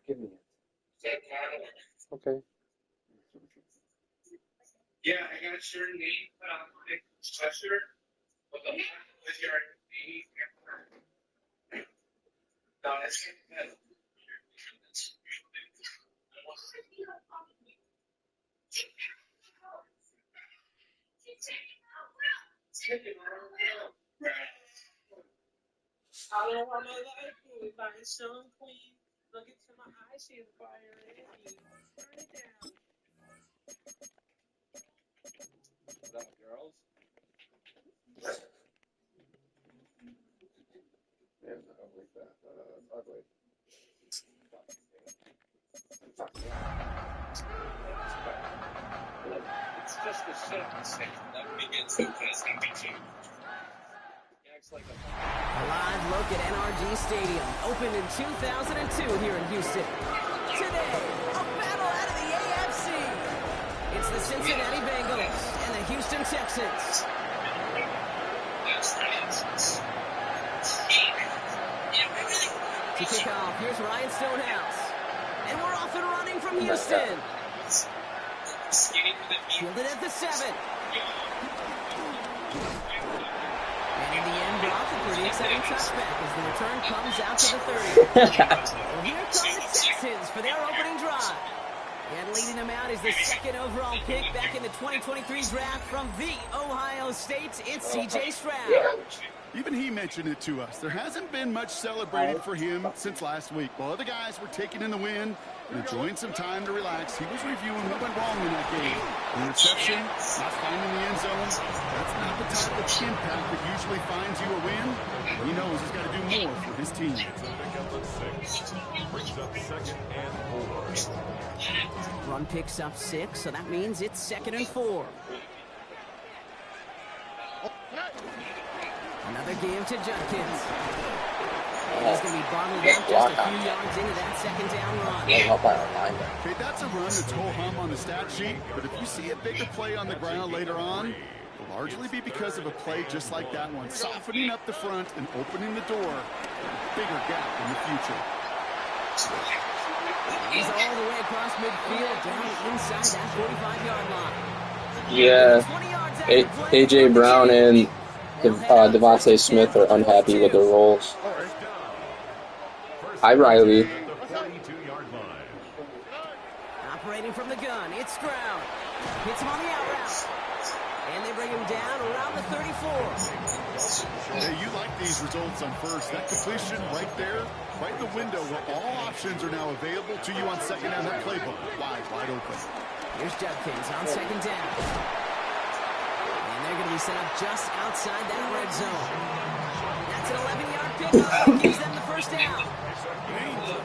Give me it. Okay. Yeah, I got your name put on my sweatshirt with your name. No, that's good. I don't want my life moved by some queen. Look into my eyes, see the fire in you. Turn it down. What up, girls? Yeah, no, I don't like that. That's ugly. Fuck It's just the shit that begins to piss and be too. A live look at NRG Stadium, opened in 2002 here in Houston. Today, a battle out of the AFC. It's the Cincinnati Bengals and the Houston Texans. To kick off, here's Ryan Stonehouse. And we're off and running from Houston. Fielded at the 7. And in the end, Brock, a pretty exciting touchback as the return comes out to the 30. Well, here come the Texans for their opening drive. And leading them out is the second overall pick back in the 2023 draft from the Ohio State. It's C.J. Stroud. Even he mentioned it to us. There hasn't been much celebrated for him since last week. While other guys were taking in the win and enjoying some time to relax, he was reviewing what went wrong in that game. An interception, not finding the end zone. That's not the type of impact that usually finds you a win. He knows he's got to do more for his team. Run picks up 6, so that means it's 2nd and 4. Another give to Judkins. He's going to be bottled up just a few yards into that second down run. Okay, that's a run that's ho-hum on the stat sheet, but if you see a bigger play on the ground later on, it'll largely be because of a play just like that one, softening up the front and opening the door for a bigger gap in the future. He's all the way across midfield, down inside that 45-yard line. Yeah, A.J. Brown and Devontae Smith are unhappy with their roles. Hi, Riley. Operating from the gun, it's Stroud. Hits him on the out route. And they bring him down around the 34. Yeah, you like these results on first. That completion right there, right in the window where all options are now available to you on second down. That playbook wide open. Here's Judkins on second down. And they're going to be set up just outside that red zone. That's an 11-yard pickup. Gives them the first down.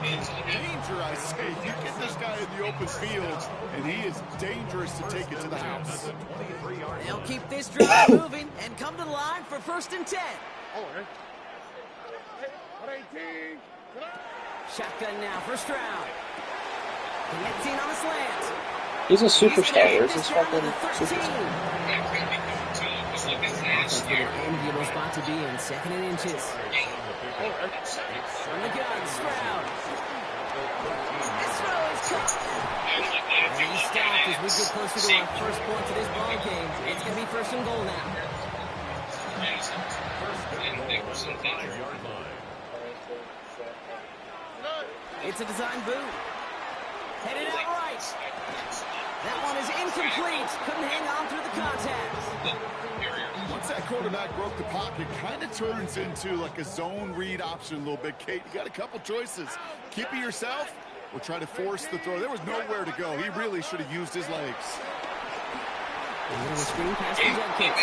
Danger, I say. You get this guy in the open field, and he is dangerous to take it to the house. They'll keep this drive moving and come to the line for 1st and 10. Shotgun now for Stroud. Connecting on a slant. He's a superstar. Where's his fucking superstar? That's an enviable spot to be in, 2nd and inches. From the gun, Stroud. This throw is caught. And he's stopped as we get closer to our first point to this ball game. It's going to be 1st and goal now. It's a design boot. Headed out right. That one is incomplete. Couldn't hang on through the contact. Once that quarterback broke the pocket, kind of turns into like a zone read option a little bit. Kate, you got a couple choices. Keep it yourself or try to force the throw. There was nowhere to go. He really should have used his legs. A little screen pass to Judkins.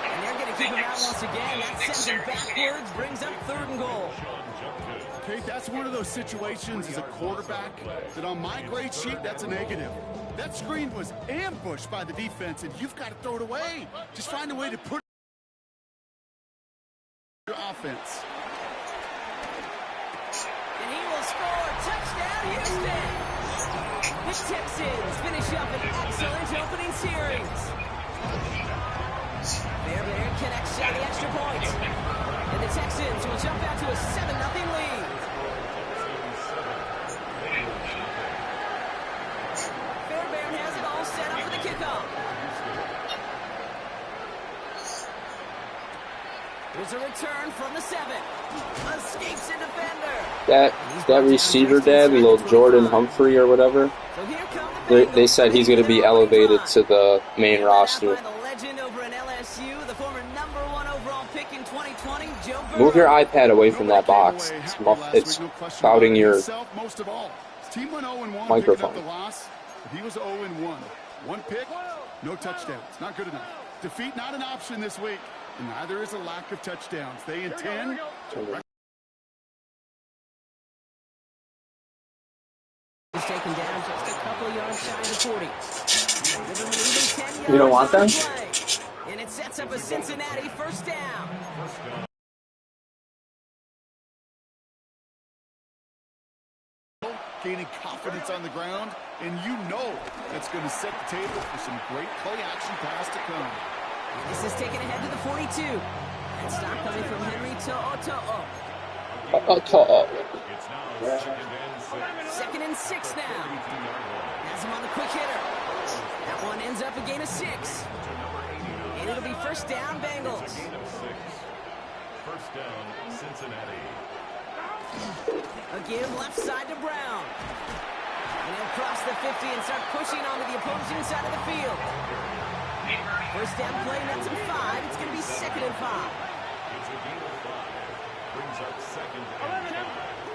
And they're going to keep him out once again. That sends him backwards, brings up 3rd and goal. Kate, that's one of those situations as a quarterback that on my grade sheet, that's a negative. That screen was ambushed by the defense, and you've got to throw it away. Just find a way to put your offense. And he will score. Touchdown, Houston. The Texans finish up an excellent opening series. Bear connects on the extra point. And the Texans will jump out to a 7-0 lead. return from the 7. Escapes a defender. That receiver dad, little Jordan Humphrey or whatever, So here come the they said he's going to be elevated to the main roster. By the legend over in LSU, the former #1 overall pick in 2020, Joe Burrow. Move your iPad away from that box. It's clouding your Team went 0-1 microphone. picking up the loss, but he was 0-1. One pick, no touchdowns. Not good enough. Defeat not an option this week, and neither is a lack of touchdowns. They intend to... He's taken down just a couple of yards shy of the 40. Give him an even 10 yards You don't want on them? the play. And it sets up a Cincinnati first down. Gaining confidence on the ground, and you know that's going to set the table for some great play-action pass to come. This is taken ahead to the 42. And stop coming from Henry To'o. Second and 6 now. Has him on the quick hitter. That one ends up a gain of 6. And it'll be first down, Bengals. First down, Cincinnati. A give left side to Brown. And he'll cross the 50 and start pushing onto the opposing side of the field. First down play, nets him 5. It's going to be second and 5. It's a gain of 5. Brings up second and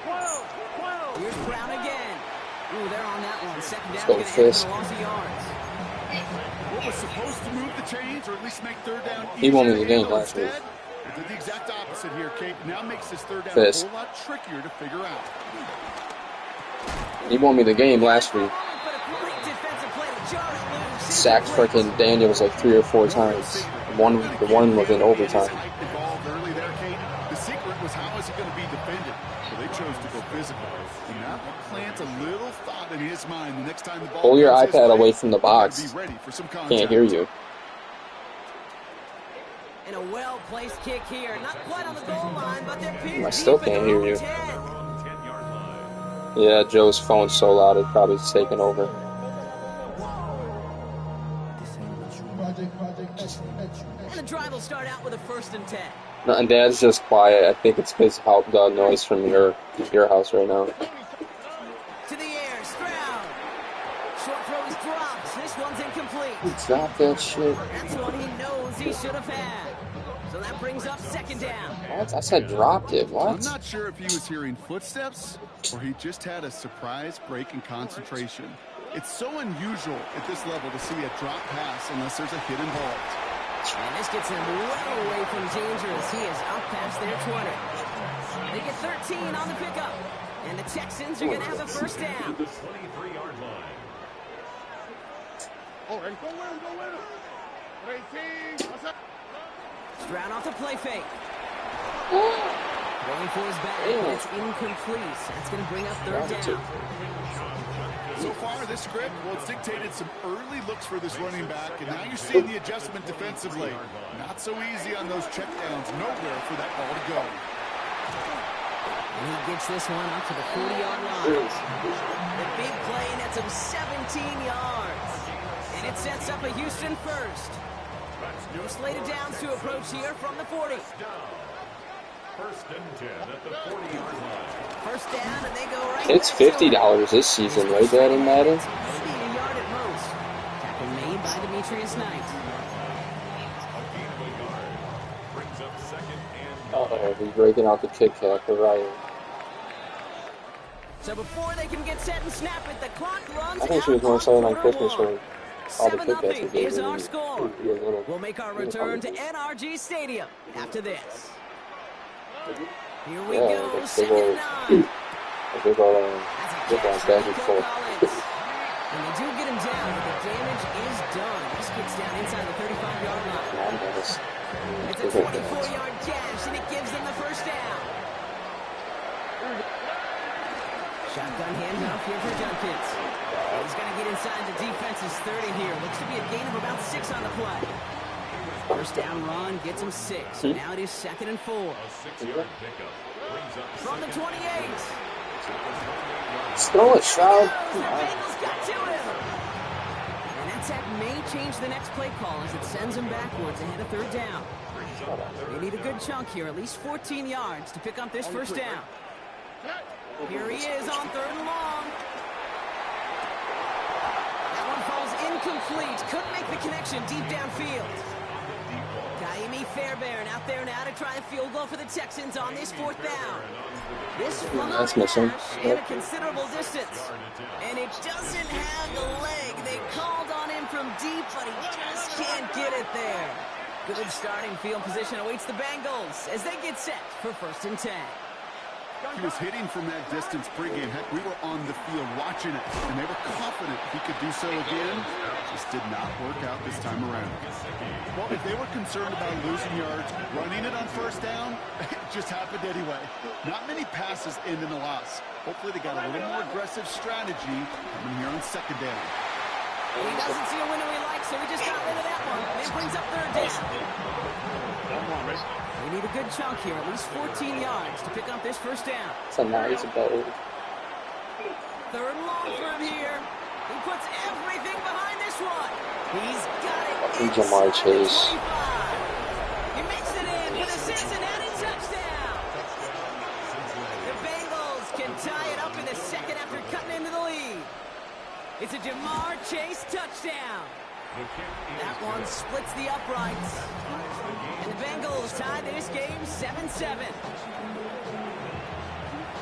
5. Here's Brown again. Ooh, they're on that one. Second down, go going to end Fisk. for the loss of yards. What was supposed to move the chains, or at least make third down He won me the easier to game handle last week. instead? It did the exact opposite here, Kate. Now makes this third down Fisk. a whole lot trickier to figure out. He won me the game last week. But a great defensive play to jar it loose. Sacked freaking Daniels like 3 or 4 times. The one was in overtime. Evolved early there, Kate. The secret was how is he going to be defended. So they chose to go physical. And that will plant a little thought in his mind the next time the ball Pull your comes his iPad way, away from the box. be ready for some contact. Can't hear you. And a well-placed kick here. Not quite on the goal line, but they're pinned I still deep in can't their hear own you. 10. 10-yard line. Yeah, Joe's phone's so loud it probably taken over. And the drive will start out with a 1st and 10. And Dad's just quiet. I think it's because of the noise from your house right now. To the air, Stroud. Short throw is dropped. This one's incomplete. Drop that shit. That's one he knows he should have had. So that brings up second down. What? I said dropped it. I'm What? not sure if he was hearing footsteps or he just had a surprise break in concentration. It's so unusual at this level to see a drop pass unless there's a hit involved. And this gets him well away from danger as he is up past their 20. They get 13 on the pickup. And the Texans are going to have a first down. 23-yard line. Stroud off the play fake. Going for his back, but it's incomplete. That's going to bring up third down. So far, this script, well, it's dictated some early looks for this running back, and now you're seeing the adjustment defensively. Not so easy on those checkdowns. Nowhere for that ball to go. And he gets this one up to the 40-yard line. The big play nets him 17 yards. And it sets up a Houston first. No slated downs to approach here from the 40. First and 10 at the 40-yard line. First down, and they go right It's back to him. $50 this season, right, Dad, in Madden? Maybe a yard at most. Tackle made by Demetrius Knight. A gain of a yard. Brings up second and Oh, he's breaking out the Kit Kat for Ryan. So before they can get set and snap it, the clock runs I think she was out more on excited on quarter Christmas one. when all the Kit Kats were 7-0 given is our and score. you were little. We'll make our return to NRG Stadium after this. Here we Yeah, go, that's second big and 9. A big old That's a football catch back from and Nico forth. Collins. And they do get him down, but the damage is done. This gets down inside the 35-yard line. It's a 24-yard dash, and it gives them the first down. Shotgun handoff here for Junkins. He's going to get inside the defense's 30 here. Looks to be a gain of about 6 on the play. First down run gets him 6. So now it is second and 4. a 6-yard pickup. Brings up From the 28. Just throw it, Stroud. The Bengals got to him. And that's at May change the next play call as it sends them backwards ahead of third down. They need a good chunk here, at least 14 yards to pick up this first down. Here he is on third and long. That one falls incomplete. Couldn't make the connection deep downfield. Kaimi Fairbairn out there now to try a field goal for the Texans on this fourth down. This from the hash and a considerable distance. And it doesn't have the leg. They called on him from deep, but he just can't get it there. Good starting field position awaits the Bengals as they get set for 1st and 10. He was hitting from that distance pregame. Heck, we were on the field watching it, and they were confident he could do so again. Just did not work out this time around. Well, if they were concerned about losing yards, running it on first down, it just happened anyway. Not many passes end in a loss. Hopefully they got a little more aggressive strategy coming here on second down. He doesn't see a window he likes, so he just got rid of that one. And brings up third down. They need a good chunk here, at least 14 yards to pick up this first down. It's a nice bow. Third and long for him here. He puts everything behind this one. He's got it Jamar Chase. He makes it in for the Cincinnati touchdown. The Bengals can tie it up in the second after cutting into the lead. It's a Jamar Chase touchdown. That one splits the uprights. And the Bengals tie this game 7-7.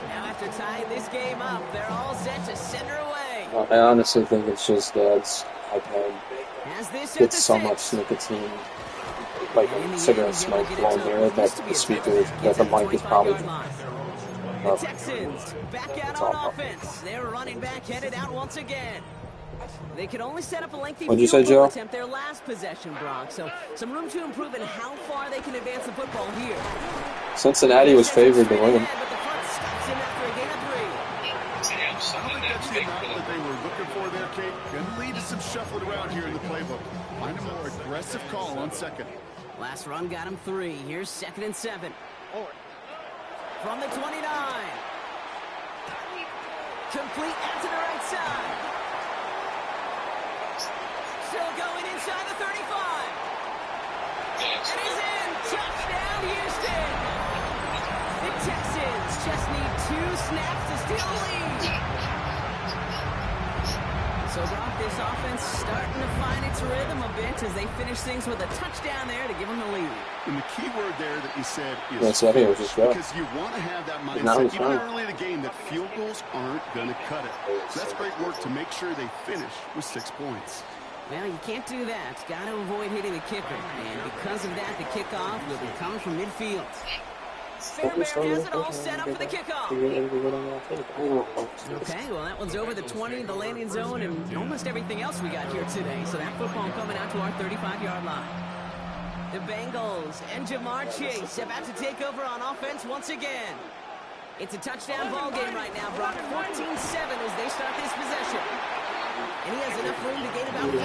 Now after tying this game up, they're all set to send her away. I honestly think it's just Dad's iPad gets so 6. much nicotine, like a cigarette smoke blowing near it, that the speaker, that the mic is probably The Texans back out on offense. They're running back headed out once again. They could only set up a lengthy What'd you say, Joe? attempt their last possession, Brock. So some room to improve in how far they can advance the football here. Cincinnati was favored to win. But the front stops him after a gain of 3. I don't think that's the amount that they were looking for there, Kate. Going to lead to some shuffling around here in the playbook. Find a more aggressive call on second. Last run got him 3. Here's 2nd and 7. From the 29. Complete out to the right side. Still going inside the 35. And he's in. Touchdown, Houston. The Texans just need 2 snaps to steal the lead. So, Brock, this offense starting to find its rhythm a bit as they finish things with a touchdown there to give them the lead. And the key word there that you said is Yes, I think it was just go. because you want to have that mindset, even early in the game, that field goals aren't going to cut it. So that's great work to make sure they finish with 6 points. Well, you can't do that. Got to avoid hitting the kicker. And because of that, the kickoff will be coming from midfield. Fairbairn has it all set up for the kickoff. Okay, well, that one's over the 20, the landing zone, and almost everything else we got here today. So that football coming out to our 35-yard line. The Bengals and Jamar Chase about to take over on offense once again. It's a touchdown ball game right now, Brock. 14-7 as they start this possession. And he has enough room to gain about 4.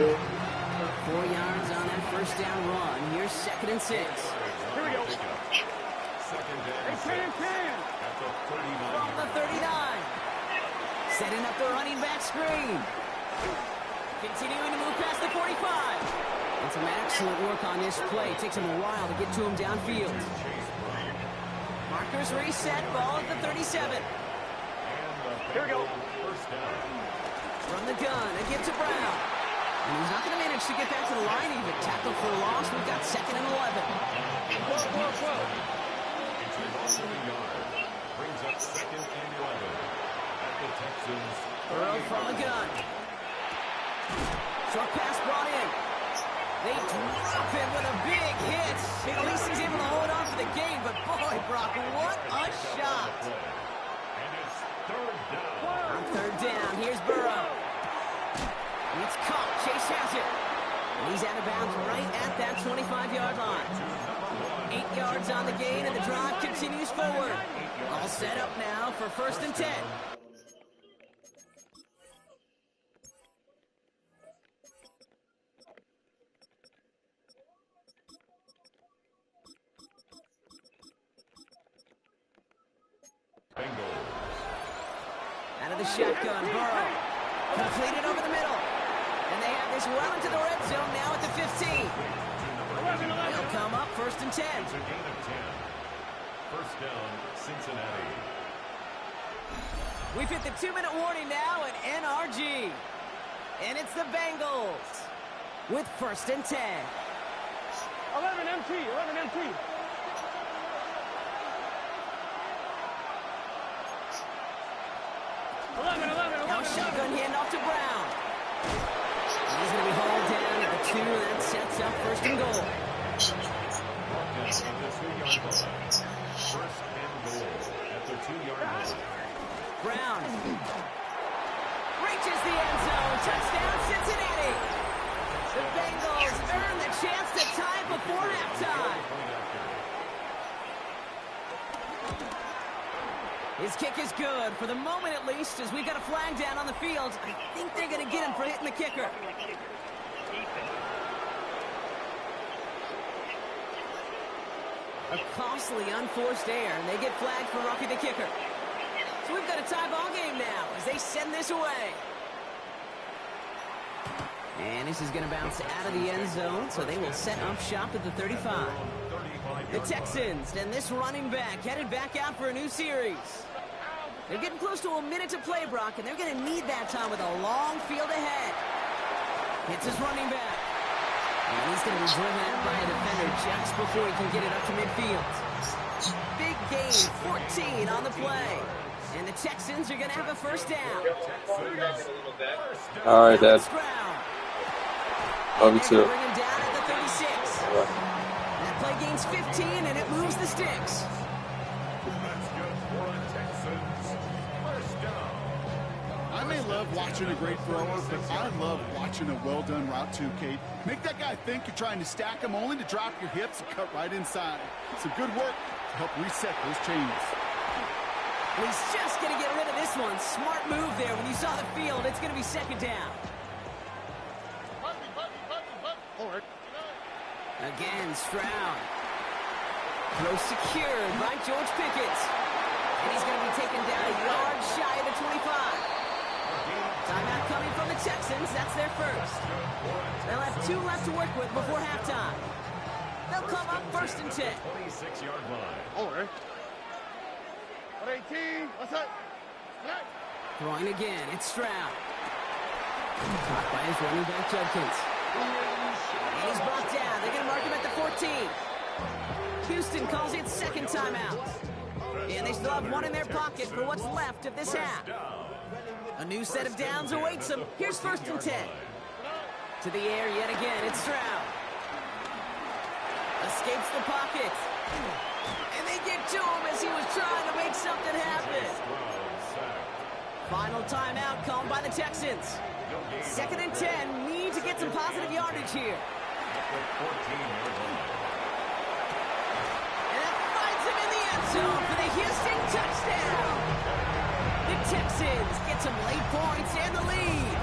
4 yards on that first down run. Here's 2nd and 6. Here we go. Second and 6 at the 39. From the 39. Setting up the running back screen. Continuing to move past the 45. And some excellent work on this play. It takes him a while to get to him downfield. Markers reset. Ball at the 37. Here we go. First down. From the gun, a give to Brown. And he's not going to manage to get back to the line even. Tackle for a loss. We've got 2nd and 11. It's a loss of a yard. Brings up 2nd and 11. At the Texans. Burrow from the gun. Short pass brought in. They drop him with a big hit. At least he's able to hold on for the game. But boy, Brock, what a shot. And it's third down. On third down, here's Burrow. It's caught. Chase has it. And he's out of bounds right at that 25-yard line. 8 yards on the gain, and the drive continues forward. All set up now for 1st and 10. Out of the shotgun, Burrow. Completed over the middle. And they have this well into the red zone now at the 15. They'll come up 1st and 10. It's a gain of 10. First down, Cincinnati. We've hit the 2-minute warning now at NRG. And it's the Bengals with 1st and 10. 11 MT. Now shotgun handoff to Brown. He's going to be hauled down at the 2. That sets up 1st and goal. First and goal at the 2-yard line. Brown reaches the end zone. Touchdown, Cincinnati. The Bengals earn the chance to tie before halftime. His kick is good, for the moment at least, as we've got a flag down on the field. I think they're going to get him for hitting the kicker. A costly unforced error, and they get flagged for roughing the kicker. So we've got a tie ball game now as they send this away. And this is going to bounce out of the end zone, so they will set up shop at the 35. The Texans and this running back headed back out for a new series. They're getting close to a minute to play, Brock, and they're going to need that time with a long field ahead. Hits his running back. And he's going to be driven out by a defender just before he can get it up to midfield. Big gain, 14 on the play. And the Texans are going to have a 1st down. All right, Dad. Love you too. Bring him down at the 36. That play gains 15, and it moves the sticks. That's good for a Texans. First down. I may love watching a great thrower, but I love watching a well-done route too, Kate. Make that guy think you're trying to stack him only to drop your hips and cut right inside. Some good work to help reset those chains. He's just going to get rid of this one. Smart move there. When you saw the field, it's going to be 2nd down. Again, Stroud. Throw secured by George Pickett. And he's going to be taken down a yard shy of the 25. Timeout coming from the Texans. That's their 1st. They'll have 2 left to work with before halftime. They'll come up 1st and 10. 26-yard line. Over. 18. What's up? Throwing again. It's Stroud. Caught by his running back, Judkins. And he's brought down. They're going to mark him at the 14. Houston calls it 2nd timeout. And they still have 1 in their pocket for what's left of this half. A new set of downs awaits them. Here's 1st and 10. To the air yet again. It's Stroud. Escapes the pocket. And they get to him as he was trying to make something happen. Final timeout called by the Texans. 2nd and 10. Need to get some positive yardage here. And that finds him in the end zone for the Houston touchdown. The Texans get some late points and the lead.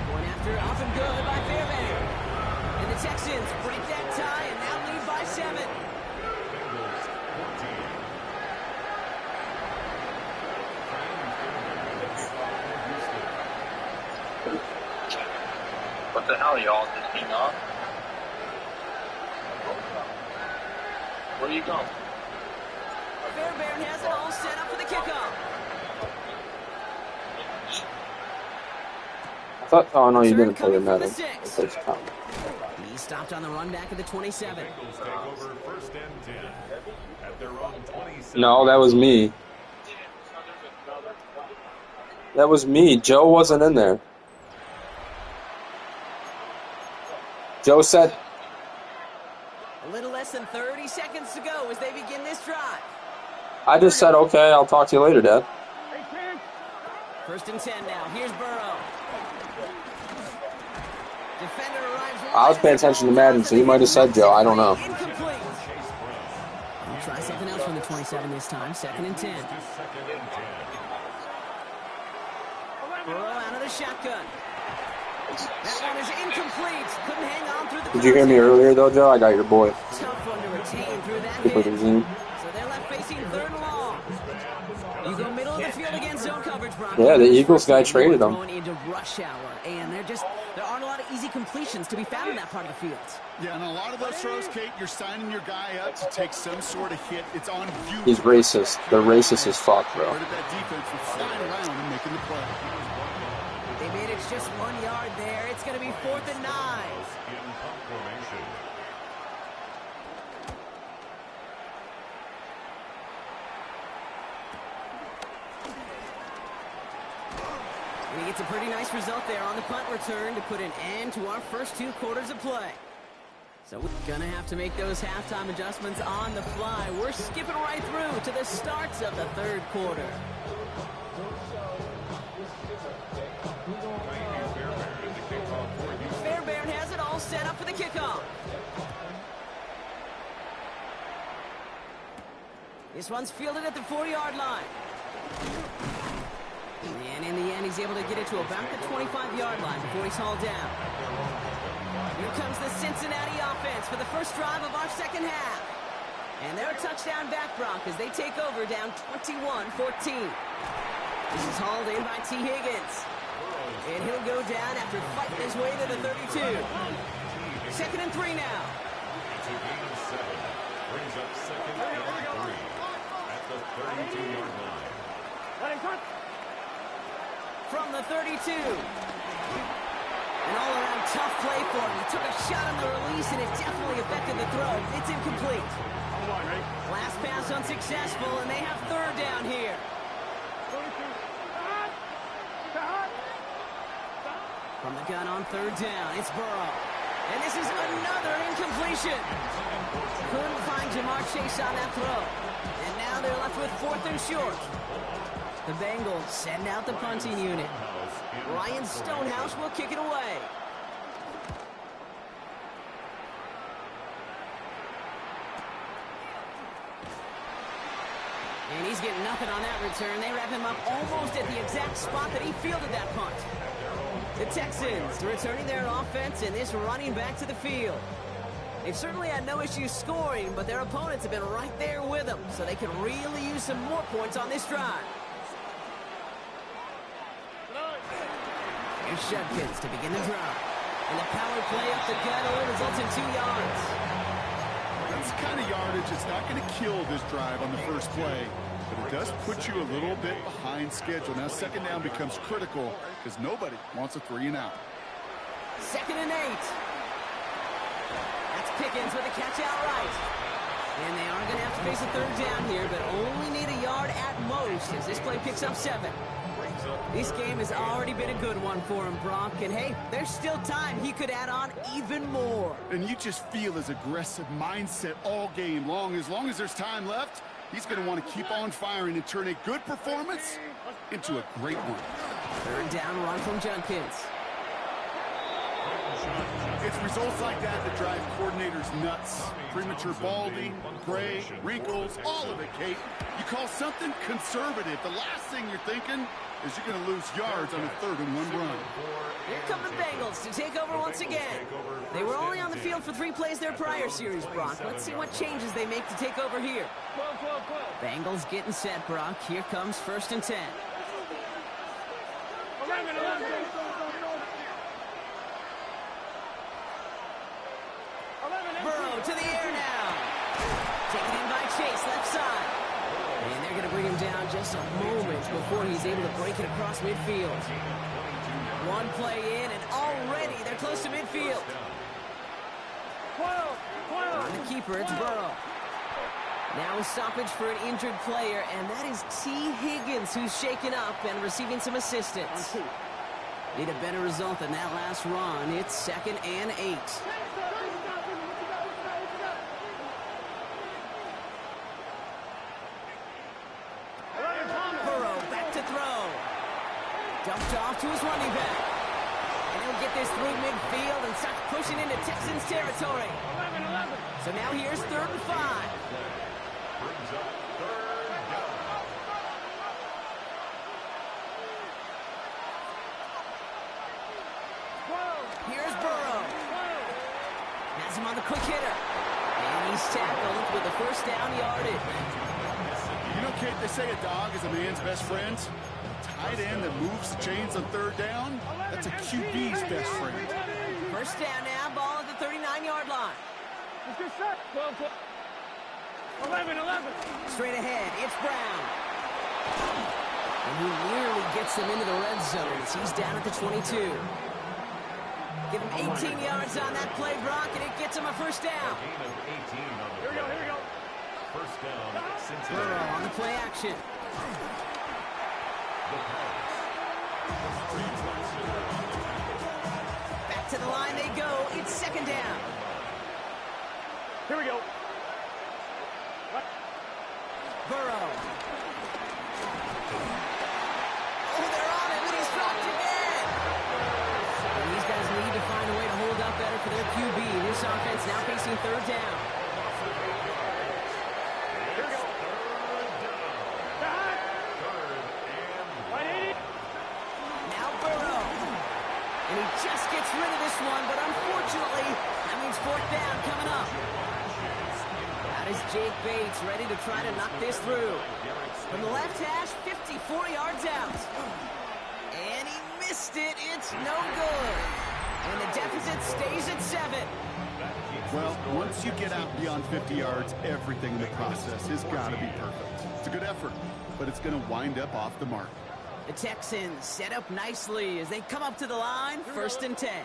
Going after up and good by Fairbairn. And the Texans break that tie and now lead by 7. What the hell, y'all? Just being off? Where are you going? Fairbairn has it all set up for the kickoff. I thought, oh no, you didn't play the Coming Madden. from the 6. It takes time. He stopped on the run back at the 27. Bengals take over 1st and 10 at their own 27. No, that was me. That was me. Joe wasn't in there. Joe said, A little less than 30 seconds to go as they begin this drive. I just said, okay, I'll talk to you later, Dad. 1st and 10 now. Here's Burrow. Defender arrives. I was paying attention to Madden, so you might have said Joe. I don't know. Incomplete. We'll try something else from the 27 this time. 2nd and 10. Burrow out of the shotgun. That one is incomplete. Couldn't hang on through the Did you hear me contact. earlier, though, Joe? I got your boy. Tough one to retain through that With hit. the Zoom. So they're left facing third and long. You go middle of the field against zone coverage, Broncos. Yeah, the Eagles guy First thing traded him. Throwing into rush hour, and there aren't a lot of easy completions to be found in that part of the field. Yeah, and a lot of those throws, Kate, you're signing your guy up to take some sort of hit. It's on you. He's racist. They're racist as fuck, bro. Part of that defense was flying around and making the play. They made it just 1 yard there. It's going to be 4th and 9. In punt formation. And he gets a pretty nice result there on the punt return to put an end to our first 2 quarters of play. So we're going to have to make those halftime adjustments on the fly. We're skipping right through to the starts of the third quarter. Fairbairn has it all set up for the kickoff. This one's fielded at the 4-yard line. And in the end, he's able to get it to about the 25-yard line before he's hauled down. Here comes the Cincinnati offense for the first drive of our second half. And they're a touchdown back, Broncos. They take over down 21-14. This is hauled in by T. Higgins. And he'll go down after fighting his way to the 32. 2nd and 3 now. To gain 7. Brings up 2nd and 3 at the 32-yard line. From the 32. An all-around tough play for him. He took a shot on the release, and it definitely affected the throw. It's incomplete. Last pass unsuccessful, and they have 3rd down here. From the gun on 3rd down, it's Burrow. And this is another incompletion. Couldn't find Jamar Chase on that throw. And now they're left with 4th and short. The Bengals send out the punting unit. Ryan Stonehouse will kick it away. And he's getting nothing on that return. They wrap him up almost at the exact spot that he fielded that punt. The Texans returning their offense and this running back to the field. They've certainly had no issues scoring, but their opponents have been right there with them, so they can really use some more points on this drive. Here's Judkins to begin the drive. And the power play up the gut only results in 2 yards. That's the kind of yardage that's not going to kill this drive on the first play, but it does put you a little bit behind schedule. Now 2nd down becomes critical because nobody wants a 3 and out. 2nd and 8. That's Pickens with a catch outright. And they are going to have to face a 3rd down here, but only need a yard at most as this play picks up 7. This game has already been a good one for him, Brock. And, hey, there's still time. He could add on even more. And you just feel his aggressive mindset all game long. As long as there's time left, he's going to want to keep on firing and turn a good performance into a great one. 3rd down run from Judkins. It's results like that that drive coordinators nuts. Premature balding, gray, wrinkles, all of it, Kate. You call something conservative. The last thing you're thinking is you're going to lose yards on a 3rd and 1 run. Here come the Bengals to take over once again. They were only on the field for 3 plays their prior series, Brock. Let's see what changes they make to take over here. Bengals getting set, Brock. Here comes 1st and 10. Burrow to the air now. Taken in by Chase, left side. And they're going to bring him down just a moment before he's able to break it across midfield. 1 play in, and already they're close to midfield. On the keeper, it's Burrow. Now a stoppage for an injured player, and that is T. Higgins, who's shaken up and receiving some assistance. Need a better result than that last run. It's 2nd and 8. Dumped off to his running back. And he'll get this through midfield and start pushing into Texans territory. So now here's 3rd and 5. Brings up 3rd down. quick hitter. And he's tackled with the first down yardage. You know, Kate, they say a dog is a man's best friend. A tight end that moves the chains on third down, that's a QB's best friend. First down now, ball at the 39-yard line. 11. Straight ahead, it's Brown. And he nearly gets them into the red zone as he's down at the 22. Give him 18 yards on that play, Brock, and it gets him a first down. Here we go. First down, Cincinnati. Burrow on the play action. Back to the line they go. It's second down. Here we go. Burrow. Oh, they're on it, but he's dropped again. And these guys need to find a way to hold up better for their QB. This offense now facing third down. Here we go. Now Burrow. And he just gets rid of this one, but unfortunately, that means fourth down coming up. That is Jake Bates ready to try to knock this through. From the left hash, 54 yards out. And he missed it. It's no good. And the deficit stays at 7. Well, once you get out beyond 50 yards, everything in the process has got to be perfect. It's a good effort, but it's going to wind up off the mark. The Texans set up nicely as they come up to the line, first and 10.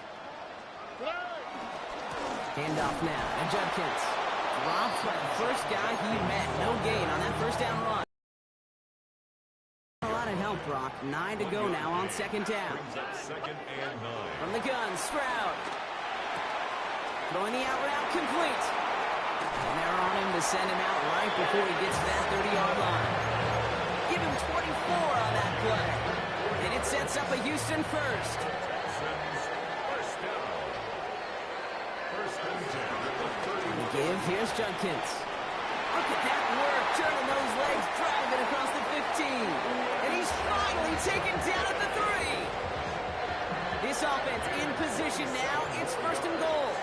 Handoff now to Judkins. Dropped by the first guy he met. No gain on that first down run. A lot of help, Brock. 9 to go now on second down. Second and 9. From the gun, Stroud. Throwing the out route complete. And they're on him to send him out right before he gets to that 30-yard line. Give him 24 on that play. And it sets up a Houston first. First down. First and 10. Give, here's Judkins. Look at that work, turning those legs, driving across the 15. And he's finally taken down at the 3. This offense in position now. It's first and goal.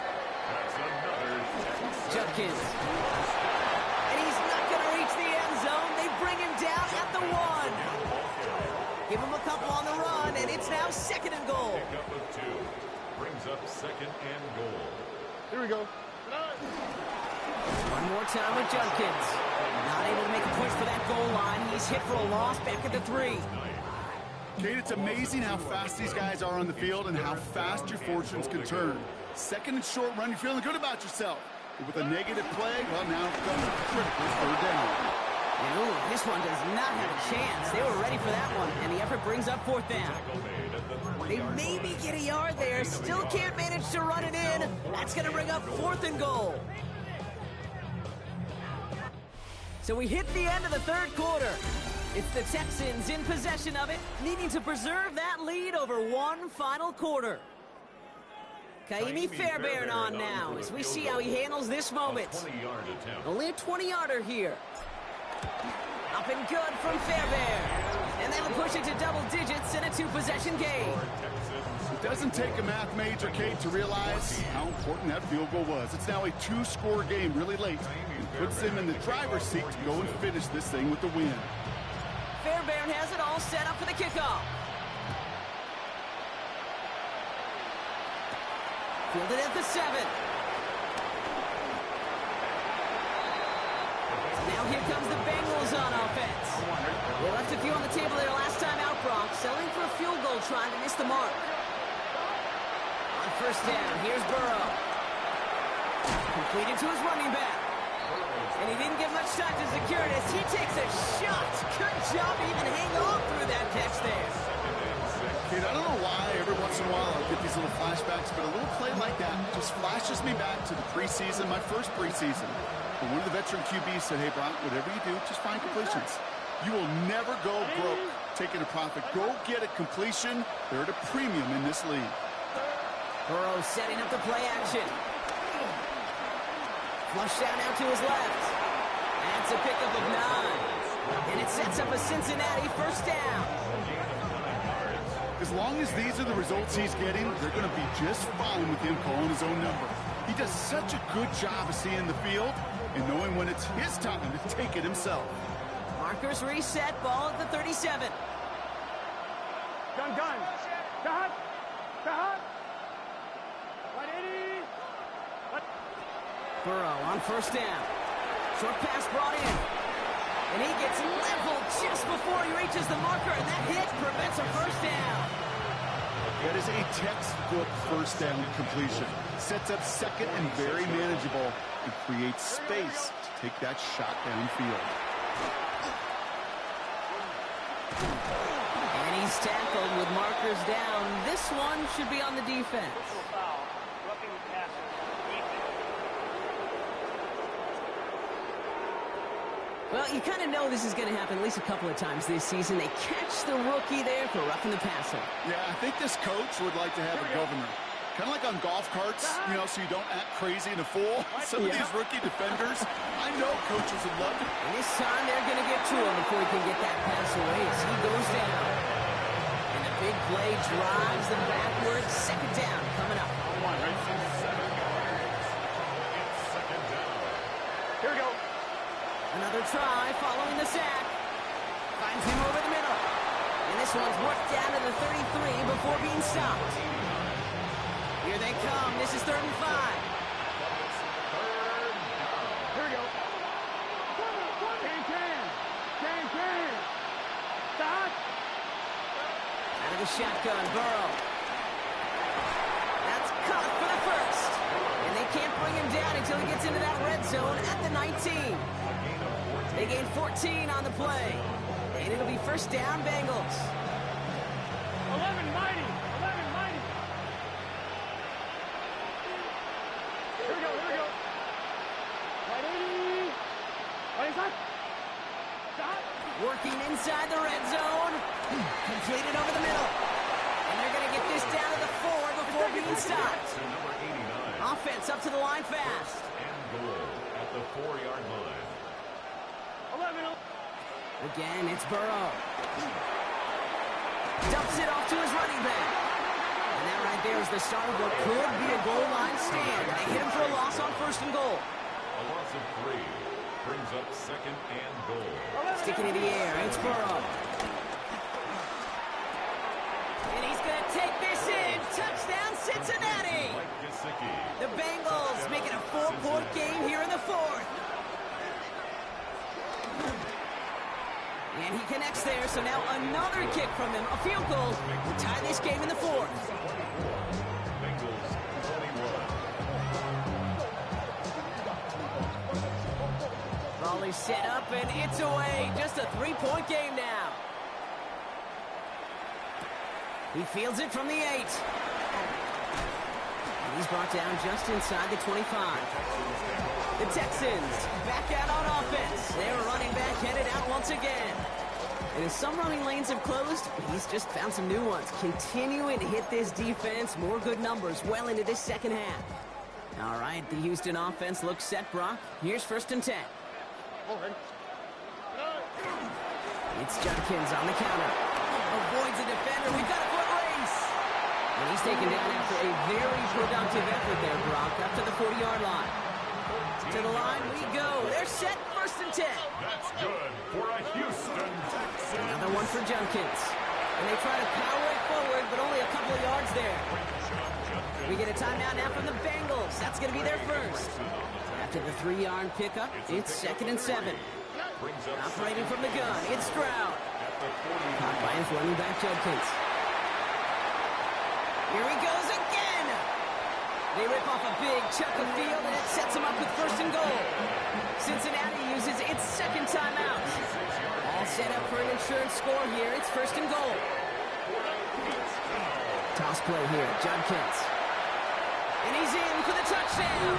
Judkins. And he's not going to reach the end zone. They bring him down at the 1. Give him a couple on the run, and it's now second and goal. Pick up of 2. Brings up second and goal. Here we go. One more time with Judkins. Not able to make a push for that goal line. He's hit for a loss back at the 3. Kate, it's amazing how fast these guys are on the field and how fast your fortunes can turn. Second and short run, you're feeling good about yourself. But with a negative play, well, now it comes a critical third down. And ooh, this one does not have a chance. They were ready for that one, and the effort brings up fourth down. They maybe get a yard there, still can't manage to run it in. That's going to bring up fourth and goal. So we hit the end of the third quarter. It's the Texans in possession of it, needing to preserve that lead over one final quarter. Kaimi Fairbairn on now as we see how he handles this moment. Only a 20-yarder here. Up and good from Fairbairn. And that'll push it to double digits in a 2-possession game. It doesn't take a math major, Kate, to realize how important that field goal was. It's now a 2-score game really late and puts them in the driver's seat to go and finish this thing with the win. Fairbairn has it all set up for the kickoff. Fielded at the 7. Now here comes the Bengals on offense. They left a few on the table there last time out, Brock, selling for a field goal trying to miss the mark. On first down, here's Burrow. Completed to his running back. And he didn't get much time to secure it as he takes a shot. Good job to even hang on through that catch there. Kid, I don't know why every once in a while I get these little flashbacks, but a little play like that just flashes me back to the preseason, my first preseason. And one of the veteran QBs said, hey, Brock, whatever you do, just find completions. You will never go broke taking a profit. Go get a completion. They're at a premium in this league. Burrow setting up the play action. Flush down out to his left. That's a pickup of 9. And it sets up a Cincinnati first down. As long as these are the results he's getting, they're going to be just fine with him calling his own number. He does such a good job of seeing the field and knowing when it's his time to take it himself. Markers reset, ball at the 37. Gun. Cut. 180. Burrow on first down. Short pass brought in. And he gets leveled just before he reaches the marker, and that hit prevents a first down. That is a textbook first down completion. Sets up second and very manageable and creates space to take that shot downfield. And he's tackled with markers down. This one should be on the defense. Well, you kind of know this is going to happen at least a couple of times this season. They catch the rookie there for roughing the passer. Yeah, I think this coach would like to have a governor. Kind of like on golf carts, you know, so you don't act crazy and a fool. Some of these rookie defenders, I know coaches would love to. And this time they're going to get to him before he can get that pass away as he goes down. And the big play drives them backwards. Second down coming up. Here we go. Another try following the sack. Finds him over the middle. And this one's worked down to the 33 before being stopped. Here they come. This is 3rd and 5. Here we go. Can. Stop. Out of the shotgun, Burrow. That's caught for the first. And they can't bring him down until he gets into that red zone at the 19. They gain 14 on the play. And it'll be first down, Bengals. 11 mighty. Here we go. 180. Stop. Working inside the red zone. Completed over the middle. And they're going to get this down to the 4 before being stopped. Offense up to the line fast. And goal at the 4-yard line. 11. Again, it's Burrow. Dumps it off to his running back. And that right there is the start of what could be a goal line stand. They hit him for a loss on 1st and goal. A loss of 3 brings up 2nd and goal. Sticking in the air, it's Burrow. And he's going to take this in. Touchdown, Cincinnati. The Bengals making a 4-point game here in the 4th. And he connects there, so now another kick from them. A field goal to tie this game in the 4th. Bengals 21. Volley set up, and it's away. Just a 3-point game now. He fields it from the 8. And he's brought down just inside the 25. The Texans back out on offense. Their running back headed out once again. And as some running lanes have closed, he's just found some new ones. Continuing to hit this defense. More good numbers well into this second half. All right, the Houston offense looks set, Brock. Here's 1st and 10. It's Judkins on the counter. Avoids a defender. We've got a foot race. And he's taken down after a very productive effort there, Brock, up to the 40-yard line. To the line we go. They're set, 1st and 10. That's good for a Houston Texans. Another one for Judkins. And they try to power it forward, but only a couple of yards there. We get a timeout now from the Bengals. That's going to be their first. After the 3-yard pickup, it's 2nd and 7. Operating from the gun, it's Stroud. Caught by his running back, Judkins. Here he goes again. They rip off a big chunk of field, and it sets them up with 1st and goal. Cincinnati uses its 2nd timeout. All set up for an insurance score here. It's 1st and goal. Toss play here, Judkins. And he's in for the touchdown.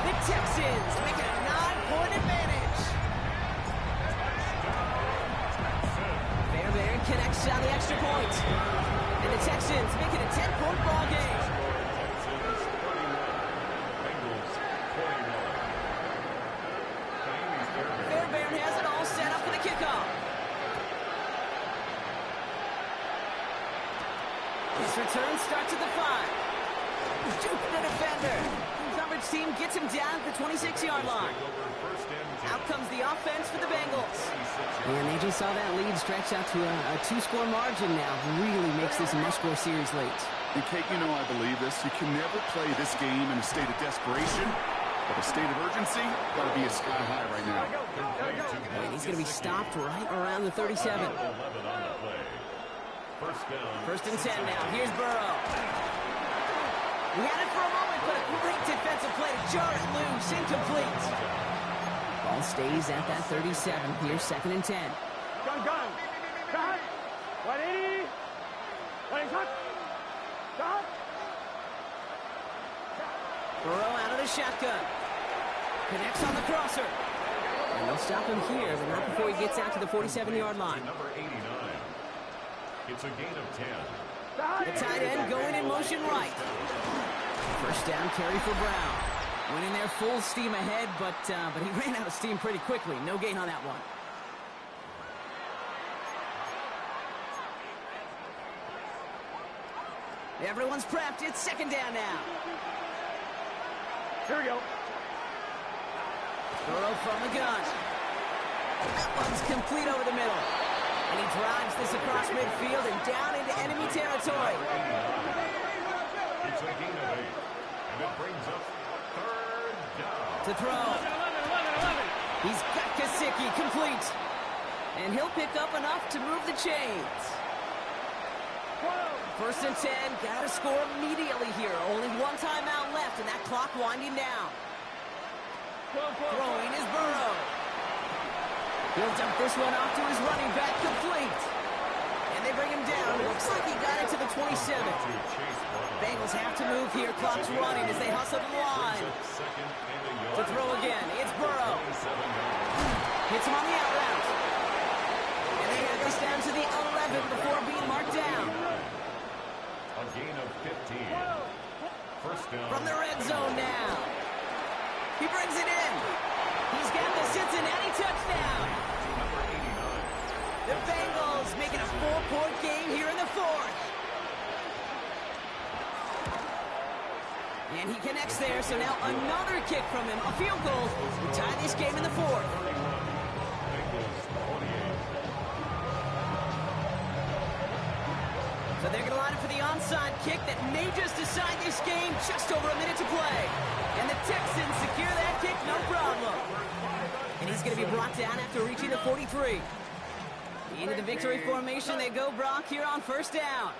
The Texans make it a 9-point advantage. Fairbairn connects on the extra point. And the Texans make it a 10-point ball game. Fairbairn has it all set up for the kickoff. This return starts at the 5. Juke the defender. coverage team gets him down at the 26-yard line. Out comes the offense for the Bengals. And they just saw that lead stretch out to a two-score margin now. Really makes this a must-score series late. And Kate, you know I believe this. You can never play this game in a state of desperation. But a state of urgency got to be a sky high right now. And he's going to be stopped right around the 37. First and 10 now. Here's Burrow. He had it for a moment, but a great defensive play to jar it loose. Incomplete. Ball stays at that 37. Here's second and 10. Gun. Cut. 180. 180. Cut. Cut. Burrow out of the shotgun. Connects on the crosser. And they'll stop him here, but not before he gets out to the 47-yard line. Number 89. It's a gain of 10. The tight end going in motion right. First down carry for Brown. Went in there full steam ahead, but he ran out of steam pretty quickly. No gain on that one. Everyone's prepped. It's second down now. Here we go. Burrow from the gun. That one's complete over the middle. And he drives this across midfield and down into enemy territory. It's a gain of 8. And it brings up third down. To throw. 11. He's got Gesicki complete. And he'll pick up enough to move the chains. First and 10, gotta score immediately here. Only one timeout left, and that clock winding down. Throwing is Burrow. He'll dump this one off to his running back, complete. And they bring him down. Looks like he got it to the 27. Bengals have to move here. Clock's running as they hustle to the line. To throw again, it's Burrow. Hits him on the out route. And they have this down to the 11 before being marked down. A gain of 15. First down. From the red zone now. He brings it in. He's got the Cincinnati touchdown. Number 89. The Bengals making a 4-point game here in the fourth. And he connects there, so now another kick from him. A field goal to tie this game in the fourth. So they're going to line up for the onside kick that may just decide this game. Just over a minute to play. And the Texans secure that kick, no problem. And he's going to be brought down after reaching the 43. Into the victory formation they go, Brock, here on first down.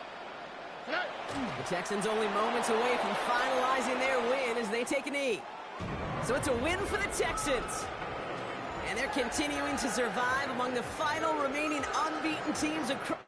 The Texans only moments away from finalizing their win as they take a knee. So it's a win for the Texans. And they're continuing to survive among the final remaining unbeaten teams across.